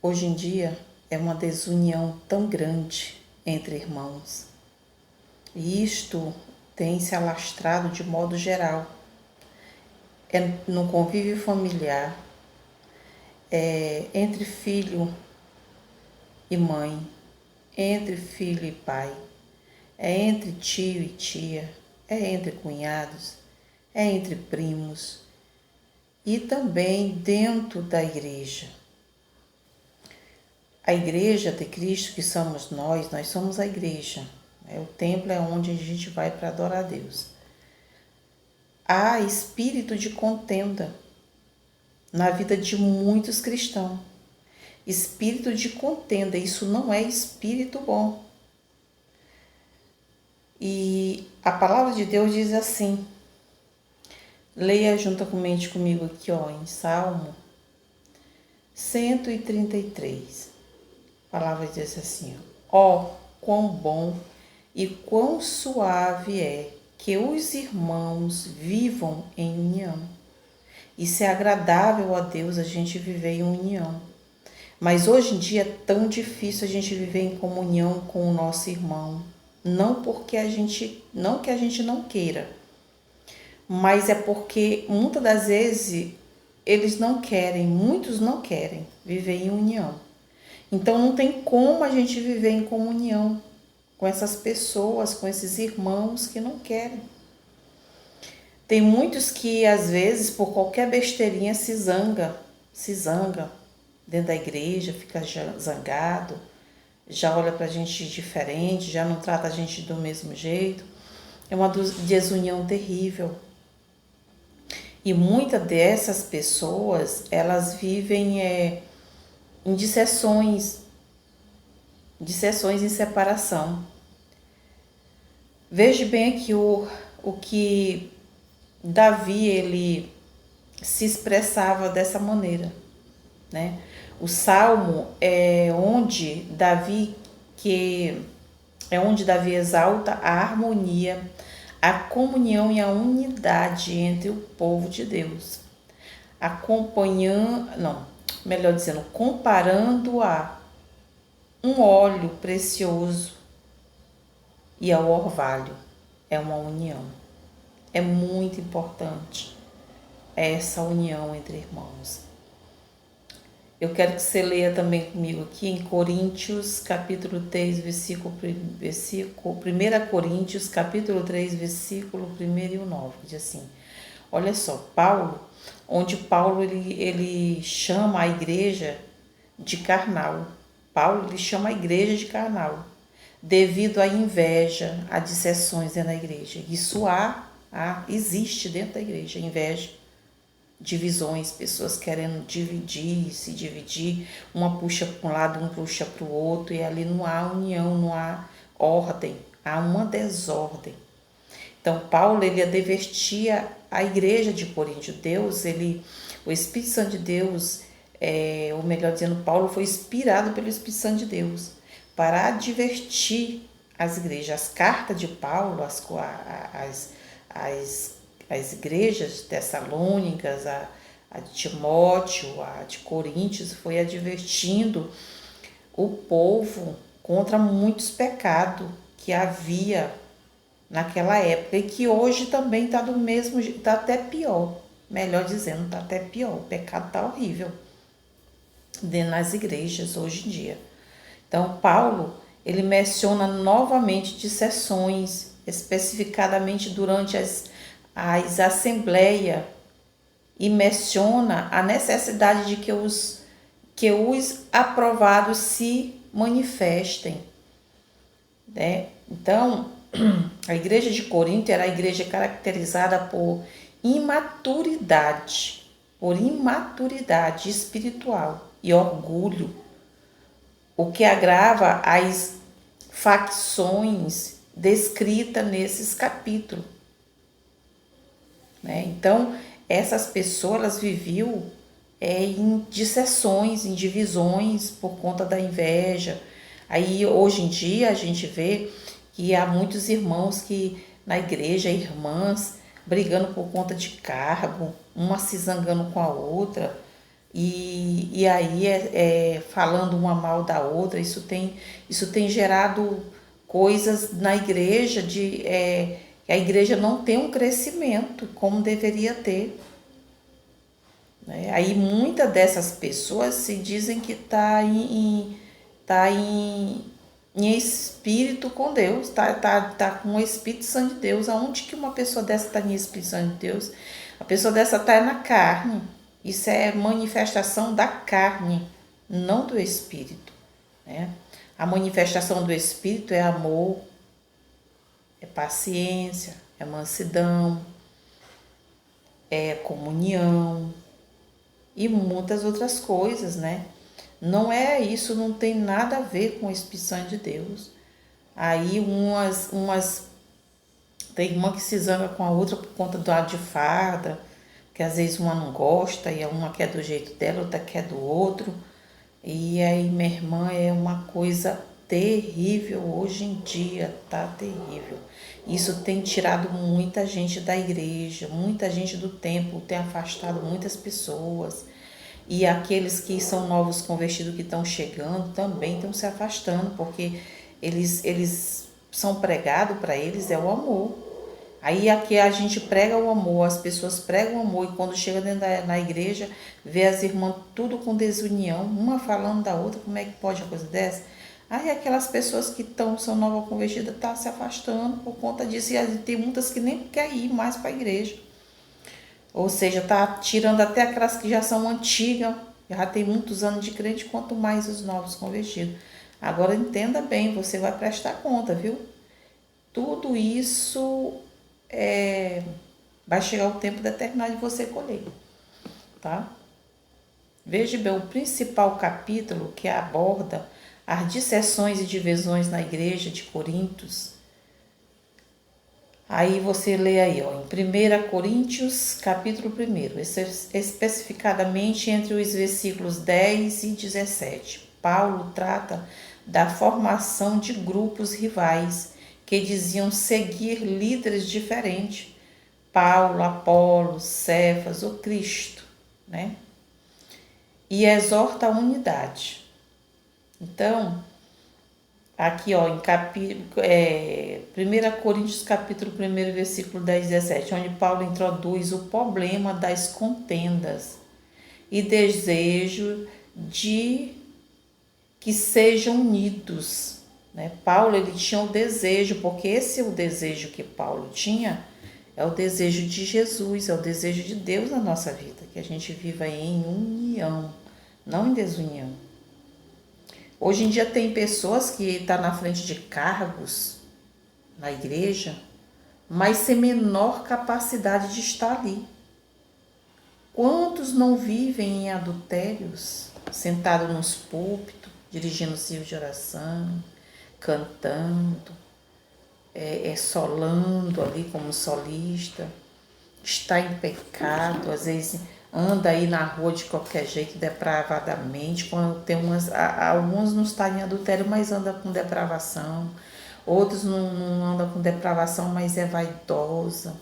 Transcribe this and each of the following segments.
Hoje em dia é uma desunião tão grande entre irmãos. E isto tem se alastrado de modo geral. No convívio familiar, entre filho e mãe, entre filho e pai, é entre tio e tia, é entre cunhados, é entre primos e também dentro da igreja. A igreja de Cristo, que somos nós somos a igreja. O templo é onde a gente vai para adorar a Deus. Há espírito de contenda na vida de muitos cristãos. Espírito de contenda, isso não é espírito bom. E a palavra de Deus diz assim, leia juntamente comigo aqui, em Salmo 133. A palavra diz assim, quão bom e quão suave é que os irmãos vivam em união. Isso é agradável a Deus, a gente viver em união. Mas hoje em dia é tão difícil a gente viver em comunhão com o nosso irmão. Não porque não que a gente não queira, mas é porque muitas das vezes muitos não querem viver em união. Então não tem como a gente viver em comunhão com essas pessoas, com esses irmãos que não querem. Tem muitos que às vezes por qualquer besteirinha se zanga dentro da igreja, fica zangado, já olha pra gente diferente, já não trata a gente do mesmo jeito. É uma desunião terrível. E muitas dessas pessoas, elas vivem em disseções em separação. Veja bem aqui o que Davi, ele se expressava dessa maneira, né? O Salmo é onde Davi exalta a harmonia, a comunhão e a unidade entre o povo de Deus. Comparando a um óleo precioso e ao orvalho. É uma união. É muito importante essa união entre irmãos. Eu quero que você leia também comigo aqui em Coríntios, capítulo 3, versículo 1 Coríntios, capítulo 3, versículo 1 e 9, que diz assim, olha só, Paulo ele chama a igreja de carnal. Paulo ele chama a igreja de carnal, devido à inveja, a dissensões dentro da igreja. Isso existe dentro da igreja, inveja, divisões, pessoas querendo se dividir, uma puxa para um lado, um puxa para o outro, e ali não há união, não há ordem, há uma desordem. Então Paulo ele advertia a igreja de Corinto. O Espírito Santo de Deus, ou melhor dizendo, Paulo foi inspirado pelo Espírito Santo de Deus para advertir as igrejas. As cartas de Paulo, as igrejas tessalônicas, a de Timóteo, a de Coríntios, foi advertindo o povo contra muitos pecados que havia naquela época e que hoje também está do mesmo jeito, está até pior, melhor dizendo, está até pior, o pecado está horrível nas igrejas hoje em dia. Então Paulo, ele menciona novamente dissensões, especificadamente durante as assembleias, e menciona a necessidade de que os aprovados se manifestem, né? Então, a igreja de Corinto era a igreja caracterizada por imaturidade espiritual e orgulho, o que agrava as facções descritas nesses capítulos, né? Então, essas pessoas elas viviam em dissensões, em divisões por conta da inveja. Aí, hoje em dia, a gente vê que há muitos irmãos que na igreja, irmãs, brigando por conta de cargo, uma se zangando com a outra, E aí falando uma mal da outra, isso tem gerado coisas na igreja que a igreja não tem um crescimento como deveria ter. Né? Aí muitas dessas pessoas se dizem que tá em espírito com Deus, tá com o Espírito Santo de Deus. Aonde que uma pessoa dessa tá em Espírito Santo de Deus? A pessoa dessa tá na carne. Isso é manifestação da carne, não do Espírito. Né? A manifestação do Espírito é amor, é paciência, é mansidão, é comunhão e muitas outras coisas, né? Não é isso, não tem nada a ver com o Espírito Santo de Deus. Aí tem uma que se zanga com a outra por conta do lado de farda, que às vezes uma não gosta e uma quer do jeito dela, outra quer do outro. E aí, minha irmã, é uma coisa terrível hoje em dia, tá terrível. Isso tem tirado muita gente da igreja, muita gente do templo, tem afastado muitas pessoas. E aqueles que são novos convertidos que estão chegando também estão se afastando, porque eles são pregados para eles é o amor. Aí aqui a gente prega o amor, as pessoas pregam o amor e quando chega dentro na igreja, vê as irmãs tudo com desunião, uma falando da outra, como é que pode uma coisa dessa? Aí aquelas pessoas que são nova convertidas estão se afastando por conta disso e tem muitas que nem querem ir mais para a igreja. Ou seja, tá tirando até aquelas que já são antigas, já tem muitos anos de crente, quanto mais os novos convertidos. Agora entenda bem, você vai prestar conta, viu? Tudo isso vai chegar o tempo determinado de você colher, tá? Veja bem, o principal capítulo que aborda as dissensões e divisões na igreja de Coríntios. Aí você lê aí, ó, em 1 Coríntios, capítulo 1, especificadamente entre os versículos 10 e 17. Paulo trata da formação de grupos rivais que diziam seguir líderes diferentes. Paulo, Apolo, Cefas, o Cristo, né? E exorta a unidade. Então, aqui, ó, em 1 Coríntios, capítulo 1, versículo 10 e 17, onde Paulo introduz o problema das contendas e desejo de que sejam unidos, né? Paulo, ele tinha o desejo, porque esse é o desejo que Paulo tinha, é o desejo de Jesus, é o desejo de Deus na nossa vida, que a gente viva em união, não em desunião. Hoje em dia tem pessoas que estão na frente de cargos na igreja, mas sem menor capacidade de estar ali. Quantos não vivem em adultérios, sentados nos púlpitos, dirigindo o serviço de oração, cantando, solando ali como solista, está em pecado, às vezes anda aí na rua de qualquer jeito, depravadamente, quando tem alguns não estão em adultério, mas anda com depravação, outros não andam com depravação, mas é vaidosa,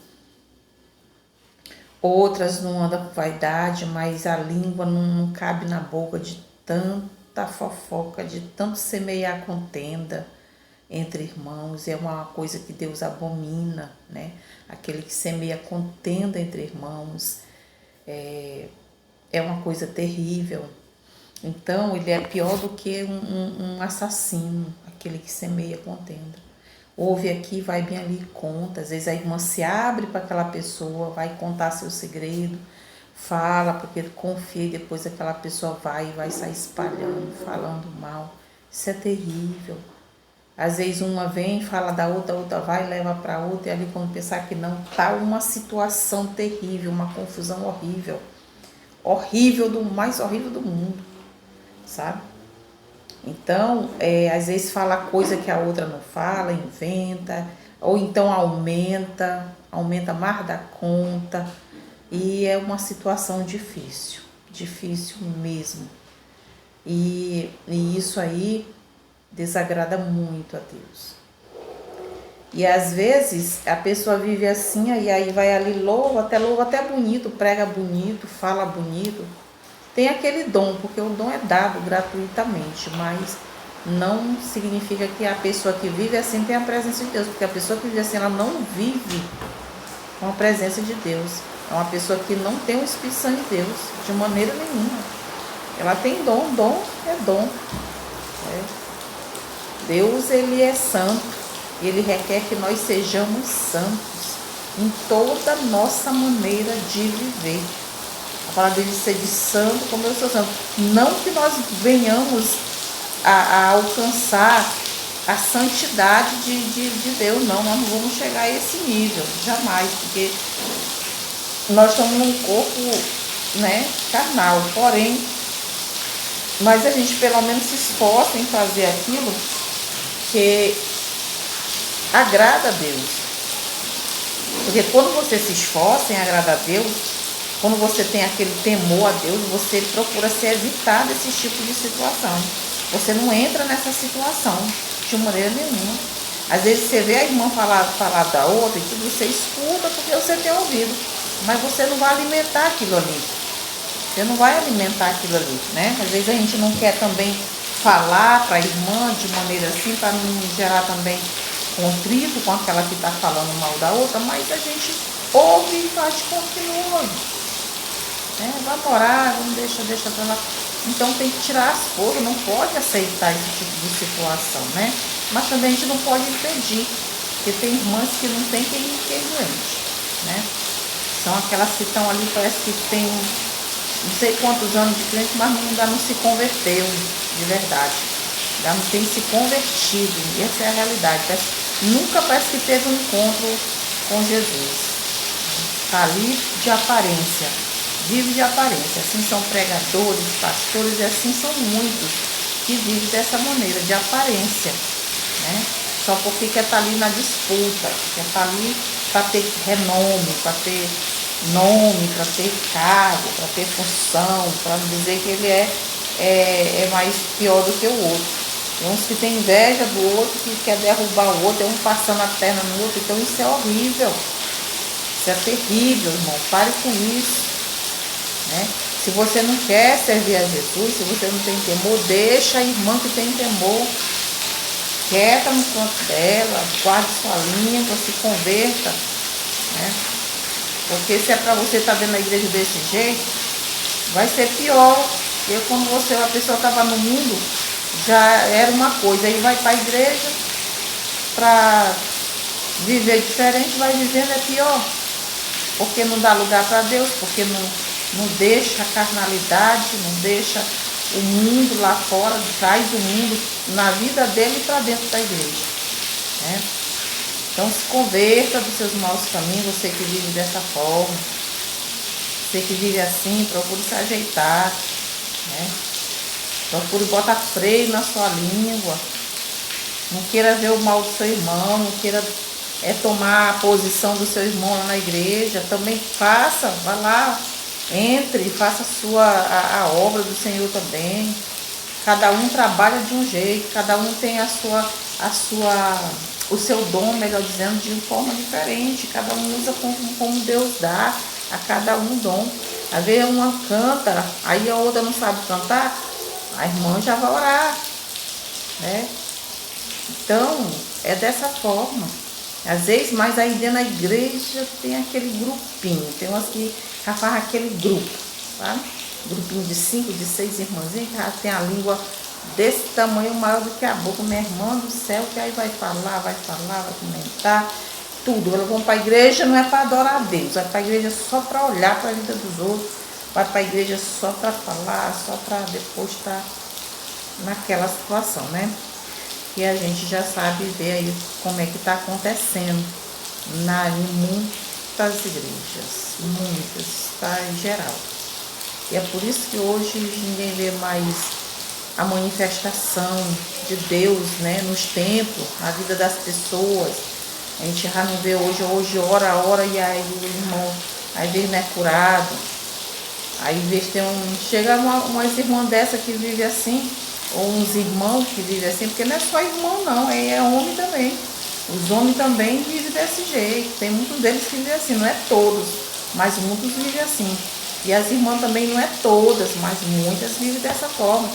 outras não andam com vaidade, mas a língua não cabe na boca de tanta fofoca, de tanto semear contenda entre irmãos. É uma coisa que Deus abomina, né? Aquele que semeia contenda entre irmãos é uma coisa terrível. Então ele é pior do que um assassino, aquele que semeia contenda. Ouve aqui, vai bem ali e conta. Às vezes a irmã se abre para aquela pessoa, vai contar seu segredo, fala, porque confia e depois aquela pessoa vai sair espalhando, falando mal. Isso é terrível. Às vezes uma vem, fala da outra, a outra vai, leva para outra, e ali quando pensar que não, tá uma situação terrível, uma confusão horrível. Horrível, do mais horrível do mundo, sabe? Então, às vezes fala coisa que a outra não fala, inventa, ou então aumenta mais da conta, e é uma situação difícil, difícil mesmo. E isso aí desagrada muito a Deus. E às vezes a pessoa vive assim, e aí vai ali, louva até bonito, prega bonito, fala bonito, tem aquele dom, porque o dom é dado gratuitamente, mas não significa que a pessoa que vive assim tem a presença de Deus, porque a pessoa que vive assim, ela não vive com a presença de Deus. É uma pessoa que não tem o Espírito Santo de Deus, de maneira nenhuma. Ela tem dom, dom é dom. Deus, ele é santo, e ele requer que nós sejamos santos em toda a nossa maneira de viver. A palavra dele ser de santo como eu sou santo. Não que nós venhamos a alcançar a santidade de Deus, não. Nós não vamos chegar a esse nível, jamais, porque nós estamos num corpo, né, carnal. Porém, mas a gente pelo menos se esforça em fazer aquilo que agrada a Deus. Porque quando você se esforça em agradar a Deus, quando você tem aquele temor a Deus, você procura se evitar desse tipo de situação. Você não entra nessa situação de maneira nenhuma. Às vezes você vê a irmã falar da outra e tudo, você escuta porque você tem ouvido, mas você não vai alimentar aquilo ali. Você não vai alimentar aquilo ali, né? Às vezes a gente não quer também falar para a irmã de maneira assim, para não gerar também contrito com aquela que está falando mal da outra, mas a gente ouve e faz de continua. Vamos orar, não deixa pra lá. Então tem que tirar as forças, não pode aceitar esse tipo de situação, né? Mas também a gente não pode impedir, porque tem irmãs que não tem quem doente, né? São aquelas que estão ali, parece que tem não sei quantos anos de crente, mas ainda não se converteu de verdade. Ainda não tem se convertido. E essa é a realidade. Nunca parece que teve um encontro com Jesus. Está ali de aparência. Vive de aparência. Assim são pregadores, pastores, e assim são muitos que vivem dessa maneira, de aparência, né? Só porque quer estar ali na disputa, quer estar ali para ter renome, para ter nome, para ter cargo, para ter função, para não dizer que ele é mais pior do que o outro. Tem uns que tem inveja do outro, que quer derrubar o outro, tem um passando a perna no outro. Então isso é horrível, isso é terrível, irmão. Pare com isso, né? Se você não quer servir a Jesus, se você não tem temor, deixa a irmã que tem temor quieta no canto dela, guarde sua língua, se converta, né? Porque se é para você estar dentro da igreja desse jeito, vai ser pior. Porque quando a pessoa estava no mundo, já era uma coisa. Aí vai para a igreja para viver diferente, vai vivendo é pior. Porque não dá lugar para Deus, porque não deixa a carnalidade, não deixa o mundo lá fora, traz o mundo na vida dele para dentro da igreja, né? Então se converta dos seus maus caminhos, você que vive dessa forma, você que vive assim, procure se ajeitar, né? Procure botar freio na sua língua, não queira ver o mal do seu irmão, não queira tomar a posição do seu irmão lá na igreja, também faça, vá lá, entre, faça a obra do Senhor também. Cada um trabalha de um jeito, cada um tem o seu dom, melhor dizendo, de forma diferente. Cada um usa como Deus dá a cada um dom. Às vezes uma canta, aí a outra não sabe cantar, a irmã já vai orar, né? Então, é dessa forma. Às vezes, mas aí dentro da igreja tem aquele grupinho, tem umas que já faz aquele grupo, tá? Grupinho de 5, de 6 irmãzinhas que já tem a língua desse tamanho, maior do que a boca, minha irmã do céu, que aí vai falar, vai comentar, tudo. Elas vão para a igreja, não é para adorar a Deus, vai para a igreja só para olhar para a vida dos outros, vai para a igreja só para falar, só para depois estar naquela situação, né? E a gente já sabe ver aí como é que está acontecendo em muitas igrejas, muitas, está em geral. E é por isso que hoje ninguém vê mais a manifestação de Deus, né, nos templos, na vida das pessoas. A gente já não vê hoje ora, e aí o irmão, às vezes não é curado. Aí, às vezes, chega umas irmãs dessa que vive assim, ou uns irmãos que vivem assim, porque não é só irmão não, é homem também. Os homens também vivem desse jeito, tem muitos deles que vivem assim, não é todos, mas muitos vivem assim. E as irmãs também não é todas, mas muitas vivem dessa forma.